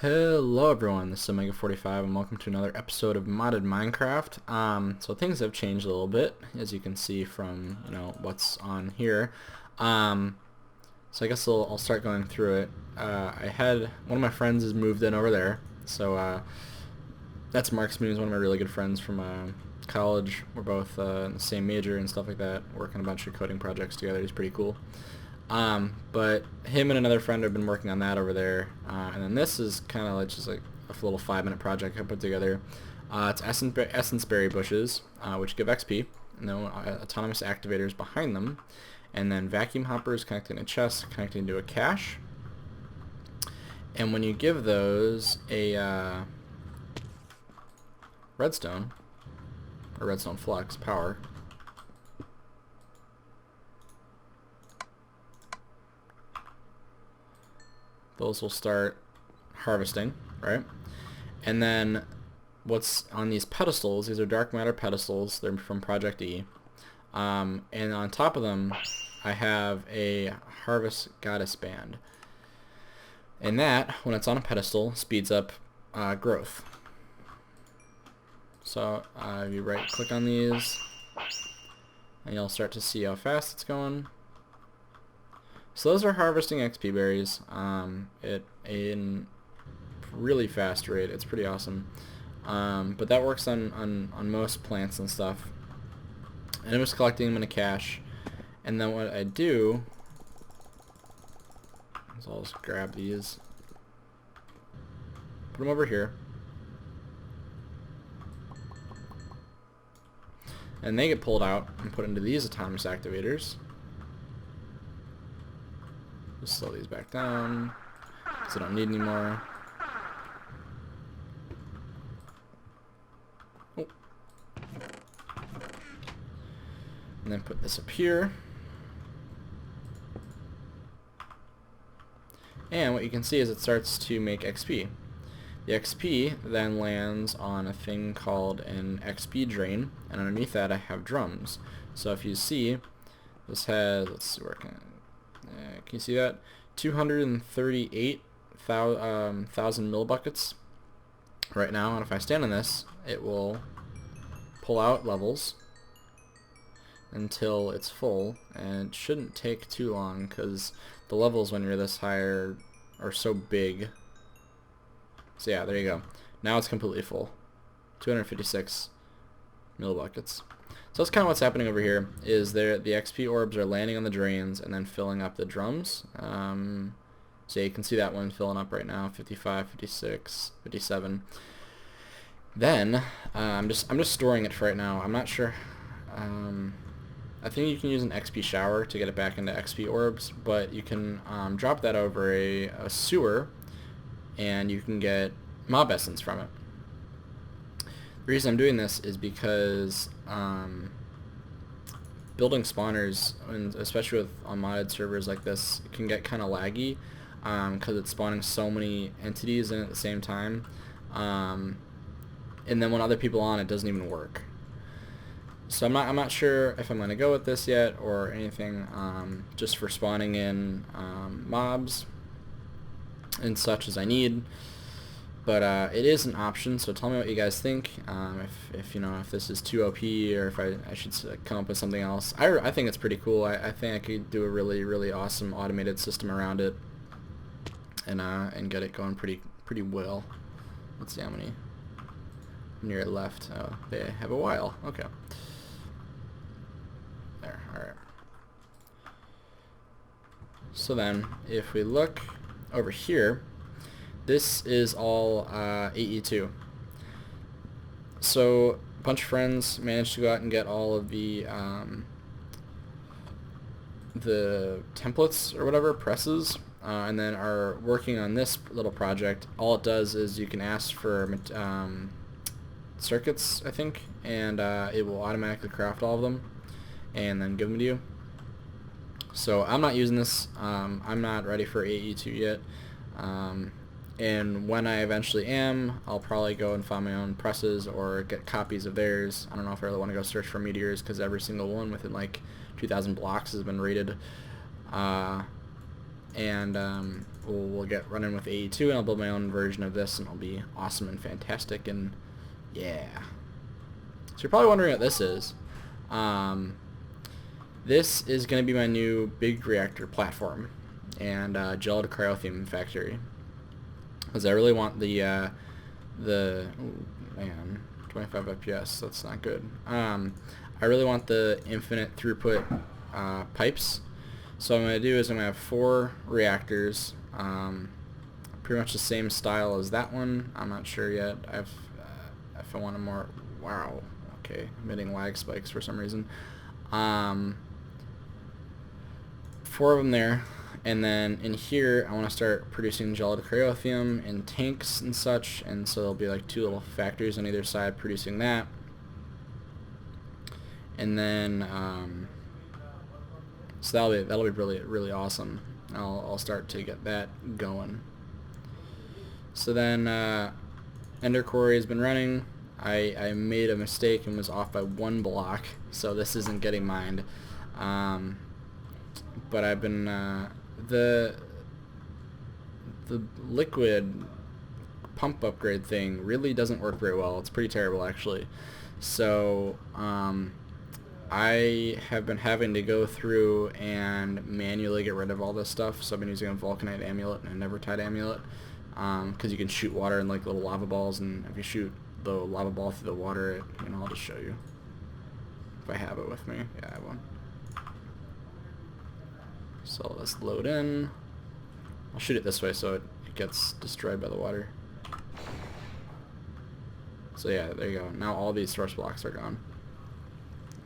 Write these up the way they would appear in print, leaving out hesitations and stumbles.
Hello everyone, this is Omega45 and welcome to another episode of Modded Minecraft. So things have changed a little bit, as you can see from, what's on here. So I guess I'll start going through it. I had, one of my friends has moved in over there, so that's Mark Smooth, one of my really good friends from college. We're both in the same major and stuff like that, working on a bunch of coding projects together. He's pretty cool. But him and another friend have been working on that over there, and then this is kind of like just like a little 5-minute project I put together. It's essence berry bushes, which give XP, autonomous activators behind them, and then vacuum hoppers connecting to chests, connecting to a cache. And when you give those a redstone, or redstone flux power, those will start harvesting, right? And then what's on these pedestals, these are dark matter pedestals, they're from Project E. And on top of them, I have a harvest goddess band. And that, when it's on a pedestal, speeds up growth. So you right click on these, and you'll start to see how fast it's going. So those are harvesting XP berries at a really fast rate. It's pretty awesome. But that works on most plants and stuff. And I'm just collecting them in a cache. And then what I do is I'll just grab these, put them over here, and they get pulled out and put into these autonomous activators. Just slow these back down, because I don't need any more. Oh. And then put this up here. And what you can see is it starts to make XP. The XP then lands on a thing called an XP drain, and underneath that I have drums. So if you see, this has, let's see where I can you see that? 238,000 millibuckets right now, and if I stand on this, it will pull out levels until it's full, and it shouldn't take too long because the levels when you're this high are so big. So yeah, there you go. Now it's completely full. 256 millibuckets. So that's kind of what's happening over here, is the XP orbs are landing on the drains and then filling up the drums. So you can see that one filling up right now, 55, 56, 57. Then, I'm just storing it for right now. I'm not sure. I think you can use an XP shower to get it back into XP orbs, but you can drop that over a sewer, and you can get mob essence from it. The reason I'm doing this is because building spawners, and especially with on modded servers like this, it can get kind of laggy because it's spawning so many entities in at the same time, and then when other people on, it doesn't even work. So I'm not sure if I'm going to go with this yet or anything, just for spawning in mobs and such as I need. But it is an option, so tell me what you guys think. If this is too OP, or if I should come up with something else. I think it's pretty cool. I think I could do a really awesome automated system around it, and get it going pretty well. Let's see how many near it left. Oh, they have a while. Okay. There. All right. So then, if we look over here, this is all AE2. So a bunch of friends managed to go out and get all of the templates or whatever, presses, and then are working on this little project. All it does is you can ask for circuits, I think, and it will automatically craft all of them and then give them to you. So I'm not using this. I'm not ready for AE2 yet. And when I eventually am, I'll probably go and find my own presses or get copies of theirs. I don't know if I really want to go search for meteors, because every single one within like 2,000 blocks has been rated. We'll we'll get running with AE2, and I'll build my own version of this, and it'll be awesome and fantastic, and yeah. So you're probably wondering what this is. This is going to be my new big reactor platform and gel to cryothium factory, because I really want the ooh, man, 25 FPS, that's not good. I really want the infinite throughput pipes. So what I'm going to do is I'm going to have 4 reactors, pretty much the same style as that one. I'm not sure yet. If I want a more, wow, okay, emitting lag spikes for some reason. 4 of them there, and then in here I want to start producing gelatin cryothium in tanks and such, and so there'll be like 2 little factories on either side producing that. And then so that'll be really awesome. I'll start to get that going. So then Ender Quarry has been running. I made a mistake and was off by 1 block, so this isn't getting mined. But I've been the liquid pump upgrade thing really doesn't work very well. It's pretty terrible actually. So I have been having to go through and manually get rid of all this stuff. So I've been using a vulcanite amulet and a nevertide amulet, because you can shoot water in like little lava balls, and if you shoot the lava ball through the water, I'll just show you if I have it with me. Yeah, I have one. So let's load in. I'll shoot it this way so it gets destroyed by the water. So yeah, there you go. Now all these source blocks are gone.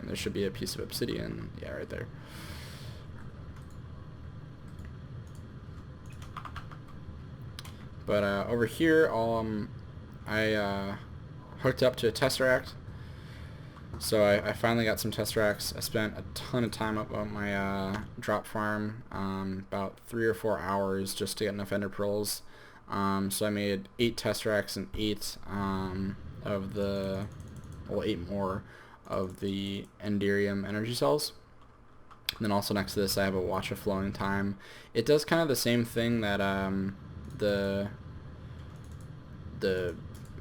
And there should be a piece of obsidian, yeah, right there. But over here, I hooked up to a tesseract. So I finally got some tesseracts. I spent a ton of time up on my drop farm, about 3 or 4 hours just to get enough ender pearls. So I made 8 tesseracts and 8 of the, well, 8 more of the enderium energy cells. And then also next to this I have a watch of flowing time. It does kind of the same thing that the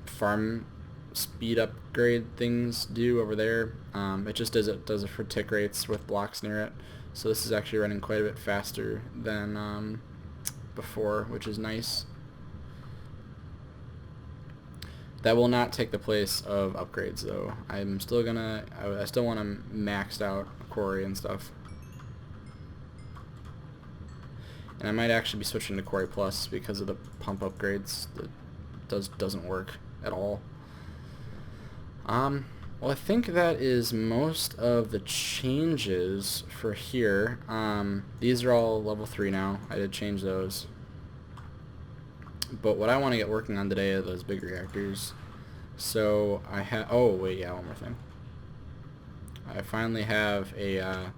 farm speed upgrade things do over there. It just does it for tick rates with blocks near it. So this is actually running quite a bit faster than before, which is nice. That will not take the place of upgrades though. I'm still gonna, I still want to maxed out quarry and stuff. And I might actually be switching to Quarry Plus because of the pump upgrades. That doesn't work at all. Well, I think that is most of the changes for here. These are all level 3 now. I did change those. But what I want to get working on today are those big reactors. So I have, oh wait, yeah, one more thing. I finally have a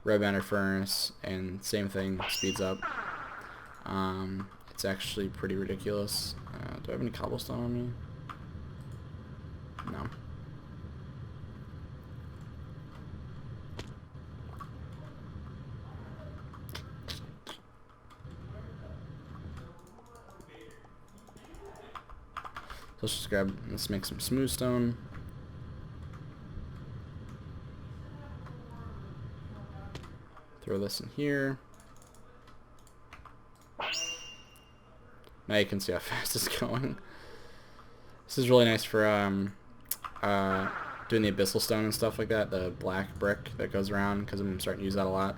red banner furnace, and same thing, speeds up. It's actually pretty ridiculous. Do I have any cobblestone on me? No. So let's just let's make some smooth stone. Throw this in here. Now you can see how fast it's going. This is really nice for doing the abyssal stone and stuff like that, the black brick that goes around, because I'm starting to use that a lot.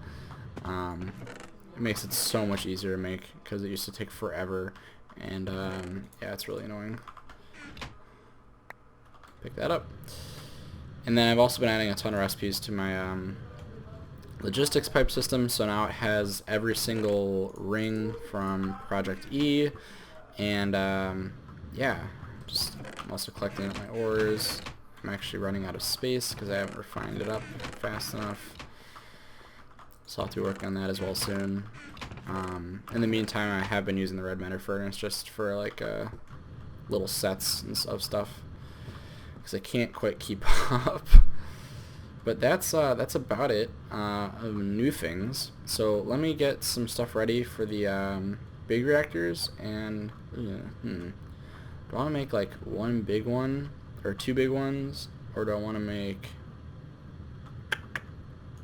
It makes it so much easier to make, because it used to take forever, and yeah, it's really annoying. Pick that up. And then I've also been adding a ton of recipes to my logistics pipe system, so now it has every single ring from Project E, and yeah, I'm also collecting up my ores. I'm actually running out of space because I haven't refined it up fast enough, so I'll have to work on that as well soon. In the meantime, I have been using the red matter furnace just for like little sets of stuff, because I can't quite keep up. But that's about it of new things. So let me get some stuff ready for the big reactors and do I want to make like one big one or two big ones, or do I want to make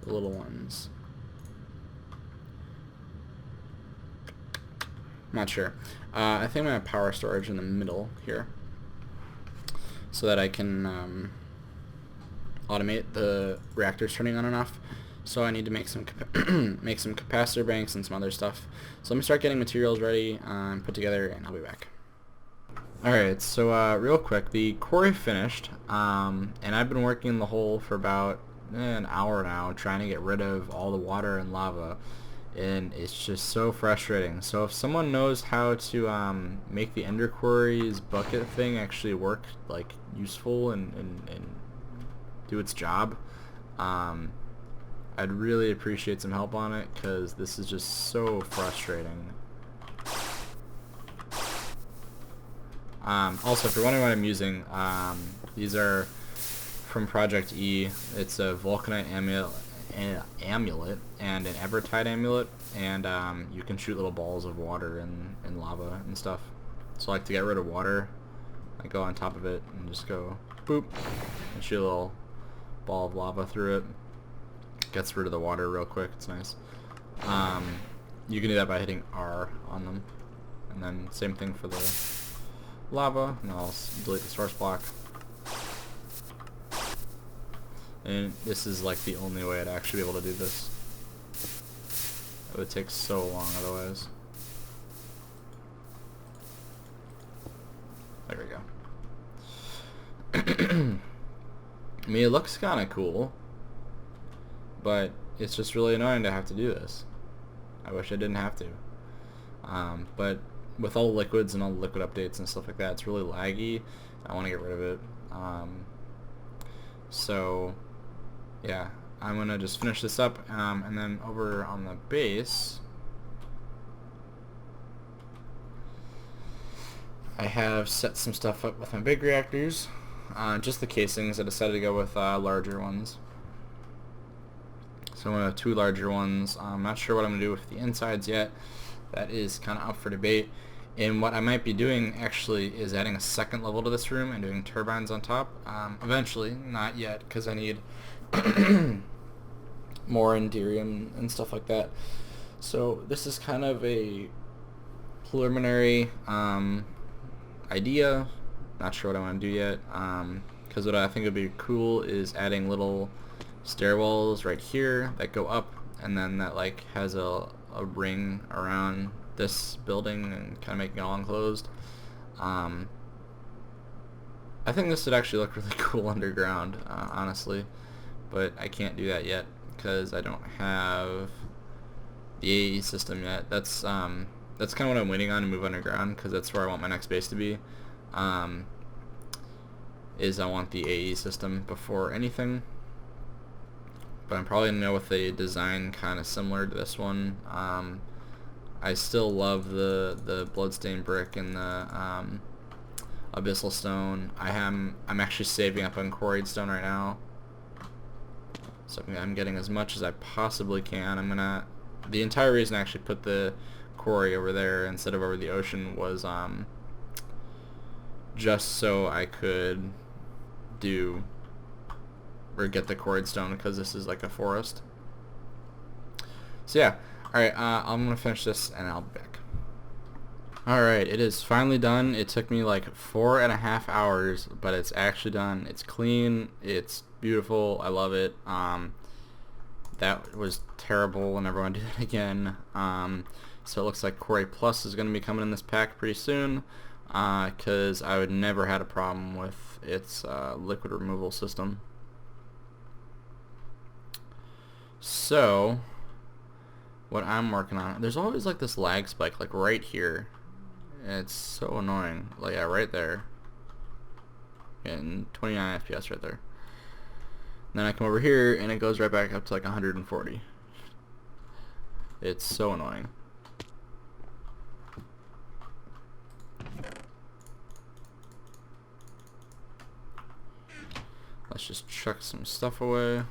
the little ones? I'm not sure. I think I'm going to have power storage in the middle here so that I can automate the reactors turning on and off. So I need to make some make some capacitor banks and some other stuff. So let me start getting materials ready and put together, and I'll be back. Alright, so real quick, the quarry finished, and I've been working in the hole for about an hour now trying to get rid of all the water and lava, and it's just so frustrating. So if someone knows how to make the ender quarry's bucket thing actually work, like useful and do its job, I'd really appreciate some help on it, because this is just so frustrating. Also, if you're wondering what I'm using, these are from Project E. It's a vulcanite amulet and an evertide amulet, and you can shoot little balls of water and lava and stuff. So like to get rid of water, I go on top of it and just go boop and shoot a little ball of lava through it. Gets rid of the water real quick. It's nice. You can do that by hitting R on them, and then same thing for the lava, and I'll delete the source block. And this is like the only way I'd actually be able to do this. It would take so long otherwise. There we go. I mean, it looks kind of cool, but it's just really annoying to have to do this. I wish I didn't have to. But with all the liquids and all the liquid updates and stuff like that, it's really laggy. I want to get rid of it. So yeah, I'm going to just finish this up, and then over on the base I have set some stuff up with my big reactors. Just the casings, I decided to go with larger ones. So I'm going to have two larger ones. I'm not sure what I'm going to do with the insides yet. That is kind of up for debate. And what I might be doing actually is adding a second level to this room and doing turbines on top. Eventually, not yet, because I need more enderium and stuff like that. So this is kind of a preliminary idea. Not sure what I want to do yet. Because what I think would be cool is adding little stairwells right here that go up, and then that like has a ring around this building and kind of making it all enclosed. I think this would actually look really cool underground, honestly, but I can't do that yet because I don't have the AE system yet. That's kind of what I'm waiting on to move underground, because that's where I want my next base to be. Is I want the AE system before anything, but I'm probably gonna go with a design kind of similar to this one. I still love the bloodstained brick and the abyssal stone. I'm actually saving up on quarried stone right now, so I'm getting as much as I possibly can. The entire reason I actually put the quarry over there instead of over the ocean was just so I could do or get the quarried stone, because this is like a forest. So yeah, alright, I'm gonna finish this and I'll be back. Alright, it is finally done. It took me like 4.5 hours, but it's actually done. It's clean, it's beautiful, I love it. That was terrible, and never want to do that again. So it looks like Quarry Plus is going to be coming in this pack pretty soon, because I would never had a problem with its liquid removal system. So what I'm working on, there's always like this lag spike like right here. It's so annoying. Like, yeah, right there. And 29 FPS right there. And then I come over here and it goes right back up to like 140. It's so annoying. Let's just chuck some stuff away.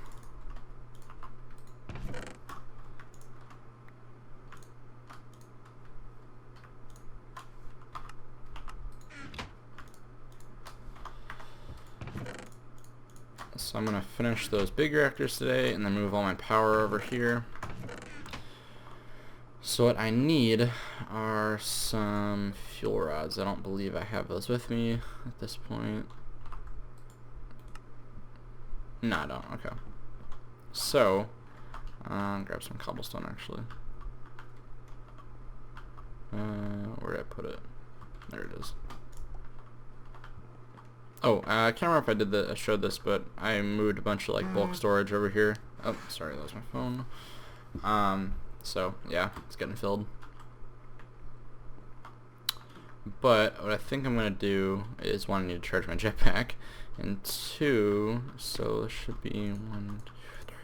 so I'm gonna finish those big reactors today and then move all my power over here. So what I need are some fuel rods. I don't believe I have those with me at this point. No, I don't. Okay. So, grab some cobblestone actually. Where did I put it? There it is. Oh, I can't remember if I showed this, but I moved a bunch of like bulk storage over here. Oh, sorry, that was my phone. So yeah, it's getting filled. But what I think I'm gonna do is, one, I need to charge my jetpack, and two, so there should be 1, 2, 3,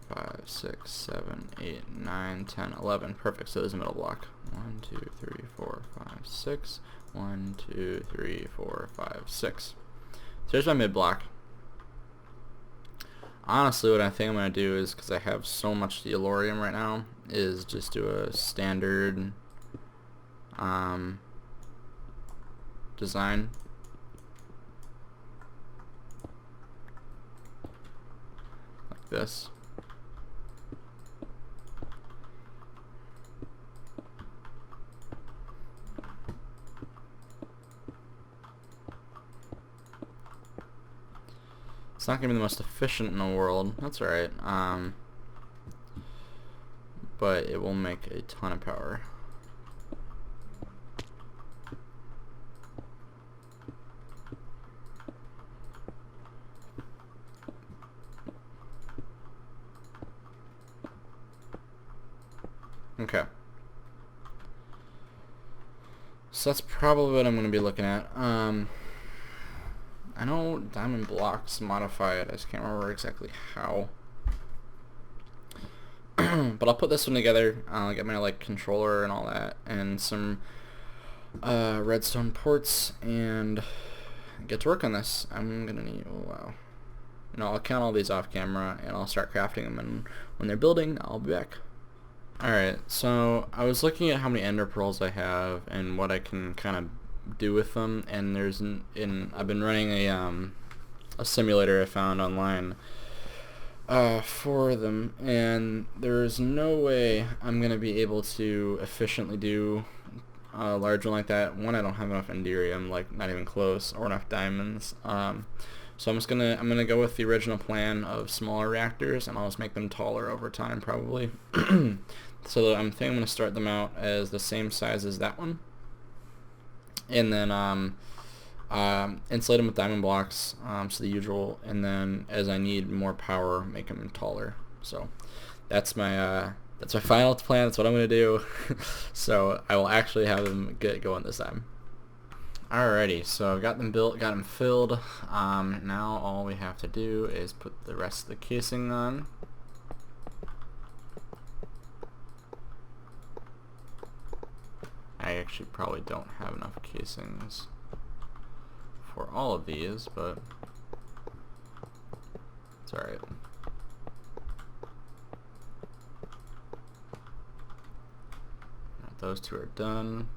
4, 5, 6, 7, 8, 9, 10, 11. Perfect. So there's a middle block. 1, 2, 3, 4, 5, 6. 1, 2, 3, 4, 5, 6. So there's my mid block. Honestly, what I think I'm going to do is, because I have so much Theolorium right now, is just do a standard design. Like this. It's not going to be the most efficient in the world. That's alright. But it will make a ton of power. Okay. So that's probably what I'm going to be looking at. I know diamond blocks modify it. I just can't remember exactly how. But I'll put this one together. I'll get my like controller and all that, and some redstone ports, and get to work on this. I'm gonna need. Oh wow. I'll count all these off camera, and I'll start crafting them. And when they're building, I'll be back. Alright, so I was looking at how many ender pearls I have and what I can kind of do with them, and I've been running a simulator I found online for them, and there's no way I'm gonna be able to efficiently do a large one like that. One, I don't have enough enderium, like not even close, or enough diamonds. So I'm gonna go with the original plan of smaller reactors, and I'll just make them taller over time probably. So I'm gonna start them out as the same size as that one, and then insulate them with diamond blocks, so the usual, and then as I need more power, make them taller. So that's my final plan. That's what I'm gonna do. So I will actually have them get going this time. Alrighty, so got them built, got them filled. Now all we have to do is put the rest of the casing on. I actually probably don't have enough casings for all of these, but it's alright. Those two are done.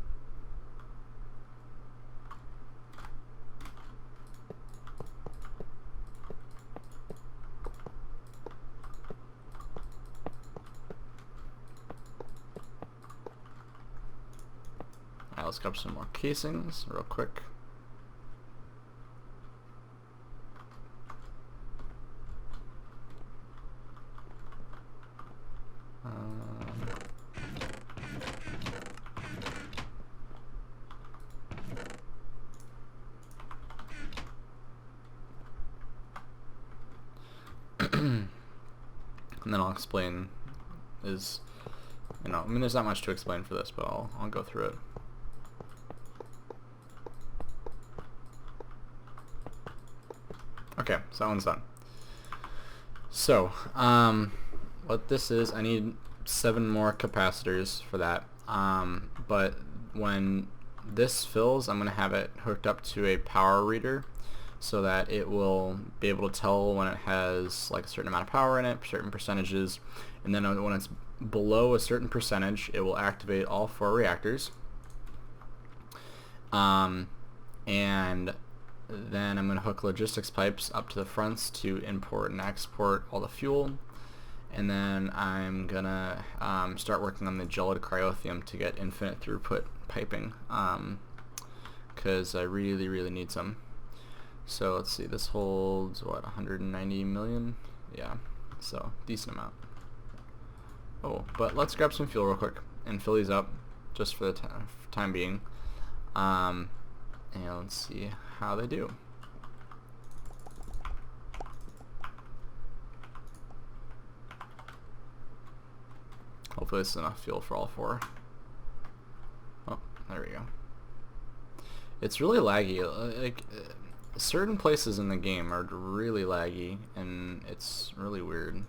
Let's grab some more casings real quick. And then I'll explain I mean, there's not much to explain for this, but I'll go through it. Okay, so that one's done. So, what this is, I need 7 more capacitors for that. But when this fills, I'm going to have it hooked up to a power reader so that it will be able to tell when it has like a certain amount of power in it, certain percentages, and then when it's below a certain percentage, it will activate all 4 reactors. And then I'm going to hook logistics pipes up to the fronts to import and export all the fuel. And then I'm going to start working on the gelid cryotheum to get infinite throughput piping, because I really need some. So let's see, this holds, what, 190 million? Yeah, so decent amount. Oh, but let's grab some fuel real quick and fill these up just for the time being. And let's see how they do. Hopefully this is enough fuel for all four. Oh, there we go. It's really laggy. Like, certain places in the game are really laggy, and it's really weird.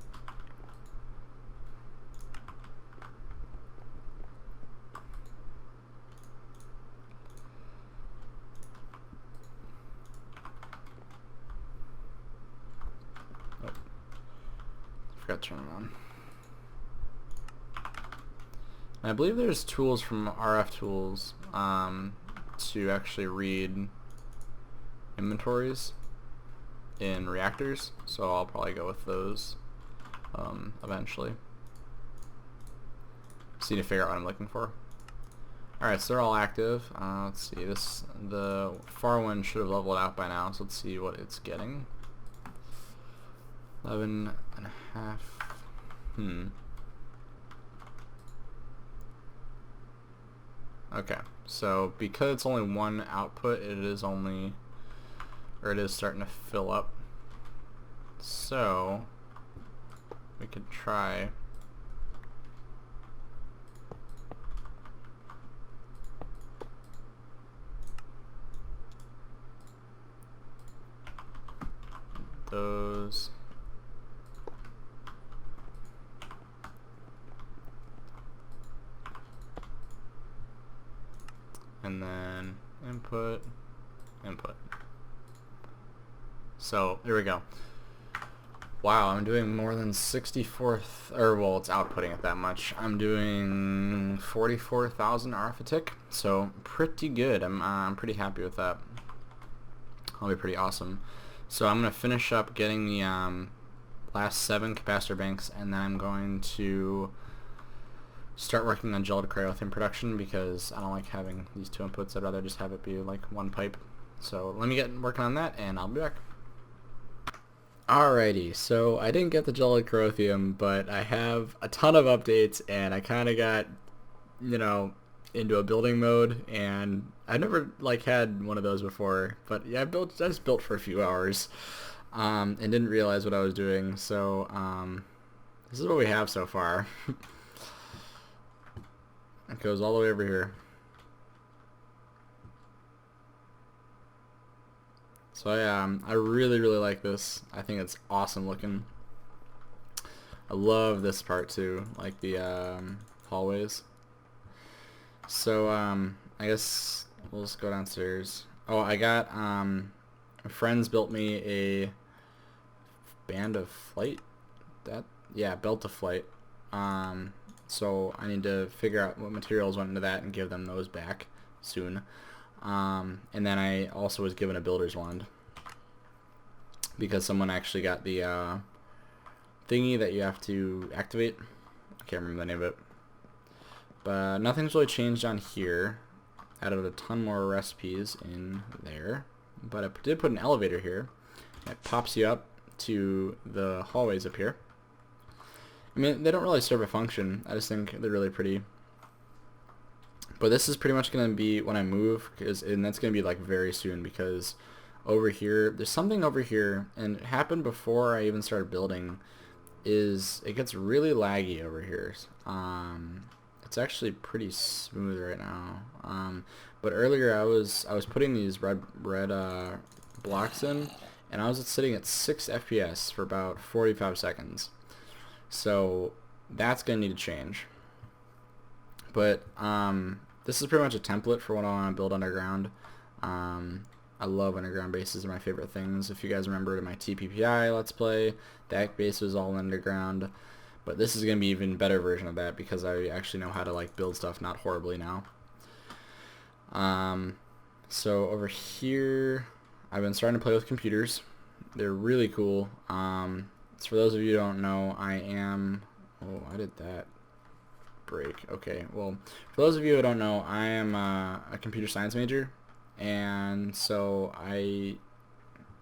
Oh, forgot to turn it on. And I believe there's tools from RF tools to actually read inventories in reactors, so I'll probably go with those eventually. See to figure out what I'm looking for. Alright, so they're all active. Let's see, the far one should have leveled out by now, so let's see what it's getting. 11.5. Okay, so because it's only one output, it is starting to fill up. So we could try those. And then input. So here we go. Wow, I'm doing more than 64th, or well, it's outputting it that much. I'm doing 44,000 RF a tick, so pretty good. I'm pretty happy with that. That'll be pretty awesome. So I'm gonna finish up getting the last 7 capacitor banks, and then I'm going to start working on gelid cryotheum production because I don't like having these 2 inputs. I'd rather just have it be like one pipe. So let me get working on that, and I'll be back. Alrighty, so I didn't get the gelid cryotheum, but I have a ton of updates, and I kind of got, into a building mode, and I've never had one of those before, but yeah, I just built for a few hours, and didn't realize what I was doing. So this is what we have so far. It goes all the way over here. So I really like this. I think it's awesome looking. I love this part too, like the hallways. So I guess we'll just go downstairs. Oh, I got friends built me a band of flight. Belt of flight. So I need to figure out what materials went into that and give them those back soon. And then I also was given a builder's wand because someone actually got the thingy that you have to activate. I can't remember the name of it. But nothing's really changed on here. Added a ton more recipes in there. But I did put an elevator here. It pops you up to the hallways up here. I mean, they don't really serve a function. I just think they're really pretty. But this is pretty much going to be when I move, and that's going to be like very soon, because over here, there's something over here, and it happened before I even started building, is it gets really laggy over here. It's actually pretty smooth right now. But earlier I was putting these red blocks in, and I was sitting at 6 FPS for about 45 seconds. So that's going to need to change. But this is pretty much a template for what I want to build underground. I love underground bases. They're my favorite things. If you guys remember my TPPI Let's Play, that base was all underground. But this is going to be an even better version of that because I actually know how to build stuff not horribly now. So over here, I've been starting to play with computers. They're really cool. So for those of you who don't know, I am... Oh, I did that break. Okay, well, for those of you who don't know, I am a computer science major, and so I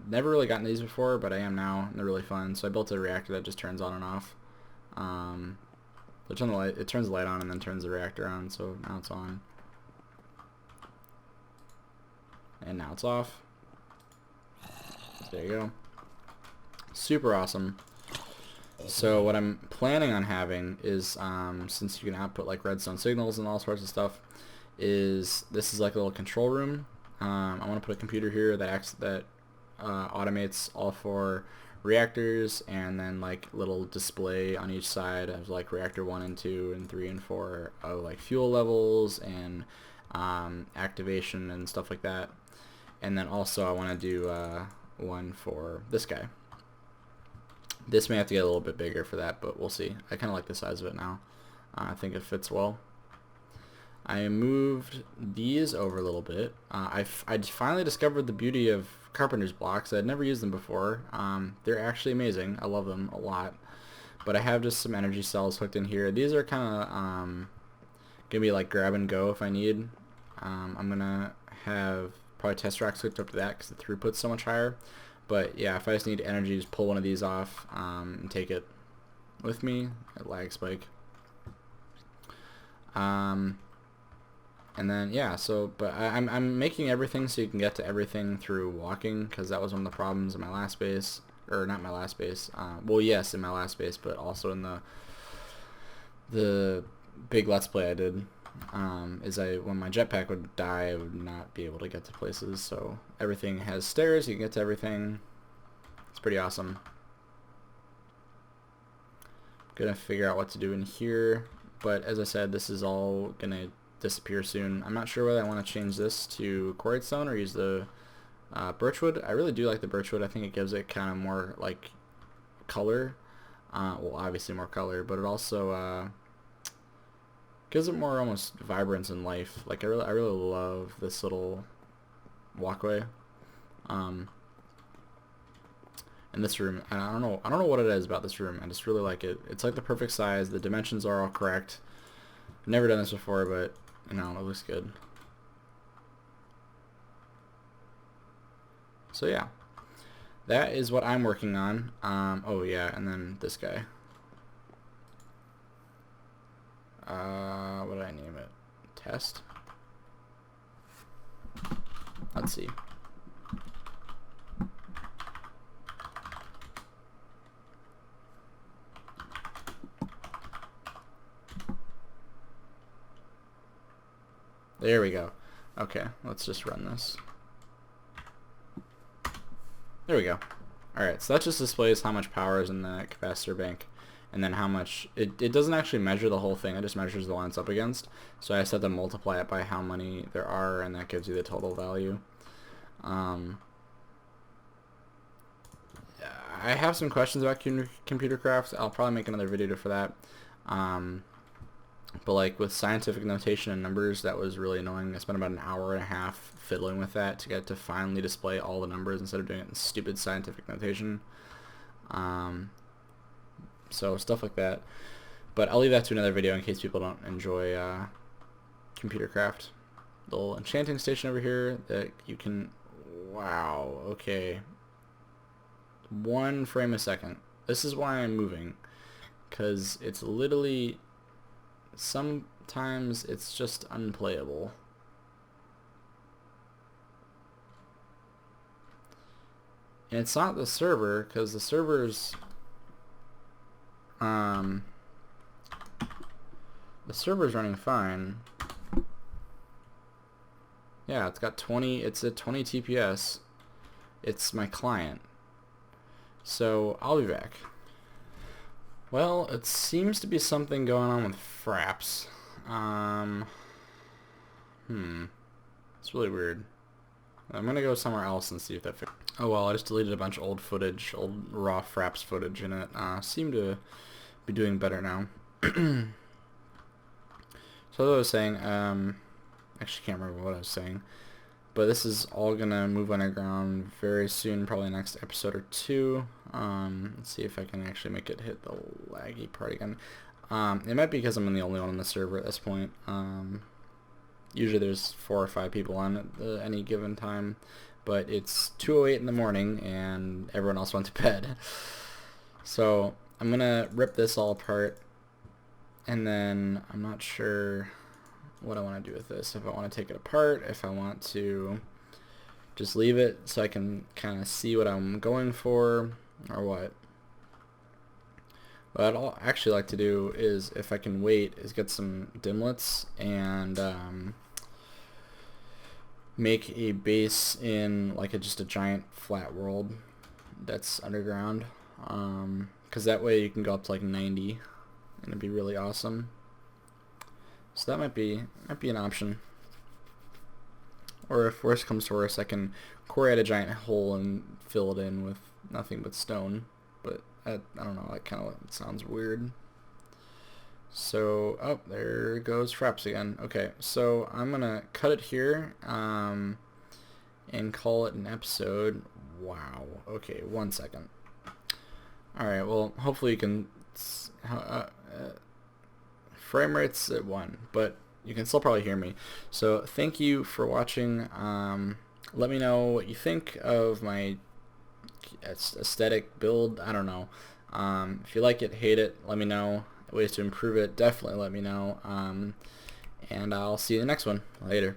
never really gotten these before, but I am now, and they're really fun. So I built a reactor that just turns on and off. It turns the light on and then turns the reactor on, so now it's on. And now it's off. There you go. Super awesome. So what I'm planning on having is, since you can output like redstone signals and all sorts of stuff, is this is like a little control room. I want to put a computer here that automates all 4 reactors, and then like little display on each side of like reactor 1 and 2 and 3 and 4 of like fuel levels and activation and stuff like that. And then also I want to do one for this guy. This may have to get a little bit bigger for that, but we'll see. I kind of like the size of it now. I think it fits well. I moved these over a little bit. I finally discovered the beauty of carpenter's blocks. I'd never used them before. They're actually amazing. I love them a lot. But I have just some energy cells hooked in here. These are kind of going to be like grab and go if I need. I'm going to have probably test racks hooked up to that because the throughput's so much higher. But yeah, if I just need energy, just pull one of these off and take it with me at lag spike. And then yeah, so but I'm making everything so you can get to everything through walking, because that was one of the problems in my last base, or not my last base. Well, yes, in my last base, but also in the big Let's Play I did. When my jetpack would die, I would not be able to get to places. So everything has stairs, you can get to everything. It's pretty awesome. Gonna figure out what to do in here, but as I said, this is all gonna disappear soon. I'm not sure whether I want to change this to Cobblestone or use the birchwood. I really do like the birchwood. I think it gives it kind of more like color. Well, obviously more color, but it also gives it more almost vibrance and life. Like I really love this little walkway. And this room, and I don't know what it is about this room. I just really like it. It's like the perfect size. The dimensions are all correct. I've never done this before, but you know, it looks good. So yeah, that is what I'm working on. Oh yeah, and then this guy. What did I name it? Test? Let's see. There we go. Okay, let's just run this. There we go. Alright, so that just displays how much power is in the capacitor bank, and then how much... It doesn't actually measure the whole thing, it just measures the one it's up against. So I just have to multiply it by how many there are, and that gives you the total value. I have some questions about computer crafts. I'll probably make another video for that. But like with scientific notation and numbers, that was really annoying. I spent about an hour and a half fiddling with that to get to finally display all the numbers instead of doing it in stupid scientific notation. So stuff like that. But I'll leave that to another video in case people don't enjoy computer craft. Little enchanting station over here that you can... Wow, okay. 1 frame a second. This is why I'm moving, because it's literally... Sometimes it's just unplayable. And it's not the server, because the server's running fine. Yeah, it's got 20, it's at 20 TPS. It's my client. So I'll be back. Well, it seems to be something going on with fraps. It's really weird. I'm gonna go somewhere else and see if that fixes. Oh well, I just deleted a bunch of old footage, old raw fraps footage, and it seemed to be doing better now. So as I was saying, actually can't remember what I was saying, But this is all gonna move underground very soon, probably next episode or two. Let's see if I can actually make it hit the laggy part again. It might be because I'm the only one on the server at this point. Usually there's 4 or 5 people on at any given time, but it's 2:08 in the morning and everyone else went to bed. So I'm gonna rip this all apart, and then I'm not sure what I want to do with this. If I want to take it apart, if I want to just leave it so I can kind of see what I'm going for, or what. What I'd actually like to do is, if I can wait, is get some dimlets and make a base in like just a giant flat world that's underground, because that way you can go up to like 90 and it'd be really awesome. So that might be an option. Or if worse comes to worse, I can core out a giant hole and fill it in with nothing but stone. But I don't know, that kind of sounds weird. So, oh, there goes Fraps again. Okay, so I'm gonna cut it here and call it an episode. Wow. Okay, 1 second. Alright, well, hopefully you can... frame rate's at 1, but you can still probably hear me. So thank you for watching. Let me know what you think of my aesthetic build. I don't know. If you like it, hate it, let me know. Ways to improve it, definitely let me know. And I'll see you in the next one. Later.